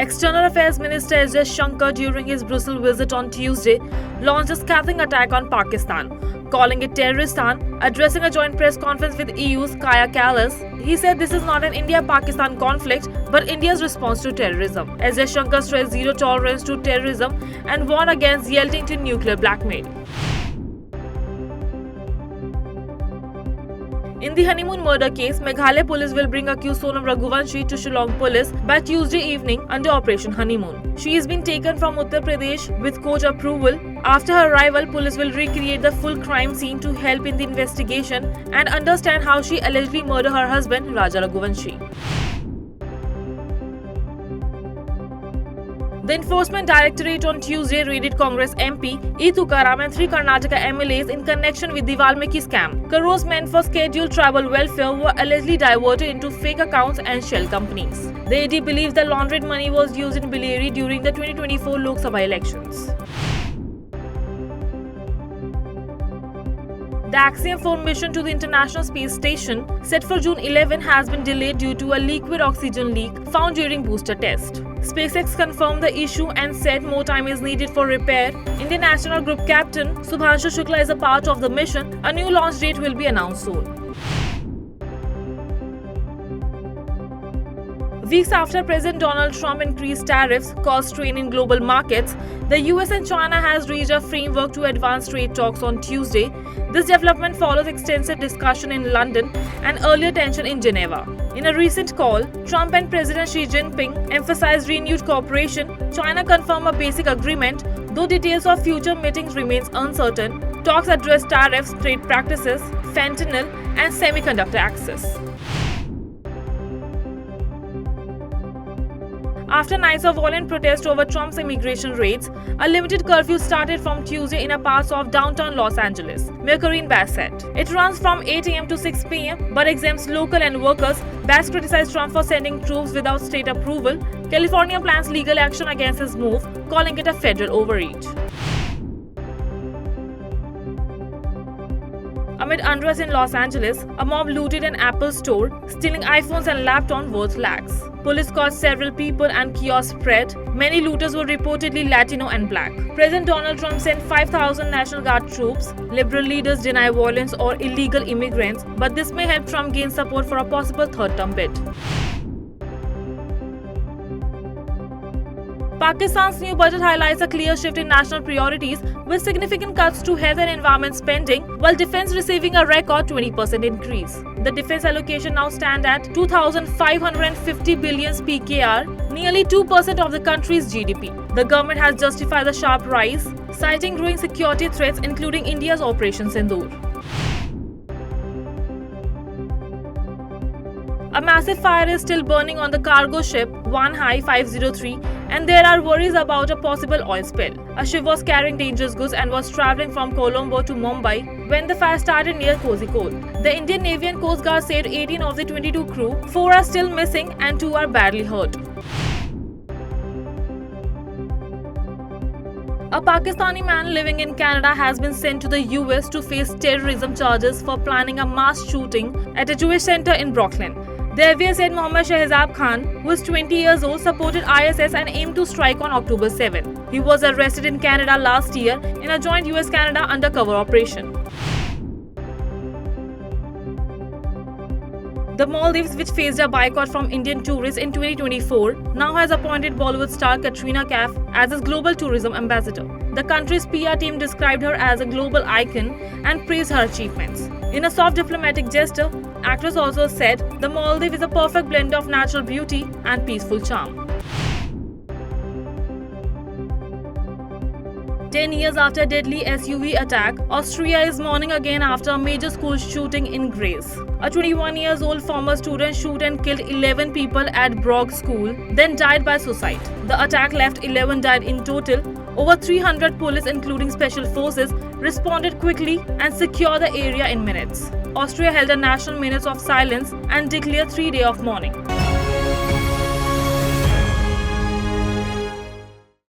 External Affairs Minister S. Jaishankar, during his Brussels visit on Tuesday, launched a scathing attack on Pakistan, calling it Terroristan. Addressing a joint press conference with EU's Kaja Kallas, he said this is not an India-Pakistan conflict, but India's response to terrorism. S. Jaishankar stressed zero tolerance to terrorism and warned against yielding to nuclear blackmail. In the honeymoon murder case, Meghalaya police will bring accused Sonam Raghuvanshi to Shillong police by Tuesday evening under Operation Honeymoon. She has been taken from Uttar Pradesh with court approval. After her arrival, police will recreate the full crime scene to help in the investigation and understand how she allegedly murdered her husband, Raja Raghuvanshi. The Enforcement Directorate on Tuesday raided Congress MP E. Tukaram and 3 Karnataka MLAs in connection with the Valmiki scam. Crores meant for scheduled tribal welfare were allegedly diverted into fake accounts and shell companies. The AD believes the laundered money was used in Bellary during the 2024 Lok Sabha elections. The Axiom 4 mission to the International Space Station, set for June 11, has been delayed due to a liquid oxygen leak found during booster test. SpaceX confirmed the issue and said more time is needed for repair. Indian Astronaut Group Captain Subhanshu Shukla is a part of the mission. A new launch date will be announced soon. Weeks after President Donald Trump increased tariffs caused strain in global markets, the US and China has reached a framework to advance trade talks on Tuesday. This development follows extensive discussion in London and earlier tension in Geneva. In a recent call, Trump and President Xi Jinping emphasized renewed cooperation. China confirmed a basic agreement, though details of future meetings remains uncertain. Talks address tariffs, trade practices, fentanyl, and semiconductor access. After nights of violent protest over Trump's immigration raids, a limited curfew started from Tuesday in a parts of downtown Los Angeles, Mayor Karine Bass said. It runs from 8 a.m. to 6 p.m. but exempts local and workers. Bass criticized Trump for sending troops without state approval. California plans legal action against his move, calling it a federal overreach. Amid unrest in Los Angeles, a mob looted an Apple store, stealing iPhones and laptops worth lakhs. Police caught several people and chaos spread. Many looters were reportedly Latino and black. President Donald Trump sent 5,000 National Guard troops. Liberal leaders deny violence or illegal immigrants, but this may help Trump gain support for a possible third-term bid. Pakistan's new budget highlights a clear shift in national priorities with significant cuts to health and environment spending, while defense receiving a record 20% increase. The defense allocation now stands at 2,550 billion PKR, nearly 2% of the country's GDP. The government has justified the sharp rise, citing growing security threats including India's Operation Sindoor. A massive fire is still burning on the cargo ship Wanhai 503, and there are worries about a possible oil spill. A ship was carrying dangerous goods and was traveling from Colombo to Mumbai when the fire started near Kozhikode. The Indian Navy and Coast Guard saved 18 of the 22 crew, 4 are still missing and 2 are badly hurt. A Pakistani man living in Canada has been sent to the US to face terrorism charges for planning a mass shooting at a Jewish center in Brooklyn. The FBI said Mohammad Shahzad Khan, who is 20 years old, supported ISIS and aimed to strike on October 7. He was arrested in Canada last year in a joint US-Canada undercover operation. The Maldives, which faced a boycott from Indian tourists in 2024, now has appointed Bollywood star Katrina Kaif as its global tourism ambassador. The country's PR team described her as a global icon and praised her achievements. In a soft diplomatic gesture, actress also said the Maldives is a perfect blend of natural beauty and peaceful charm. 10 years after a deadly SUV attack, Austria is mourning again after a major school shooting in Graz. A 21-year-old former student shot and killed 11 people at Brogg School, then died by suicide. The attack left 11 dead in total. Over 300 police, including special forces, responded quickly and secured the area in minutes. Austria held a national minute of silence and declared 3 days of mourning.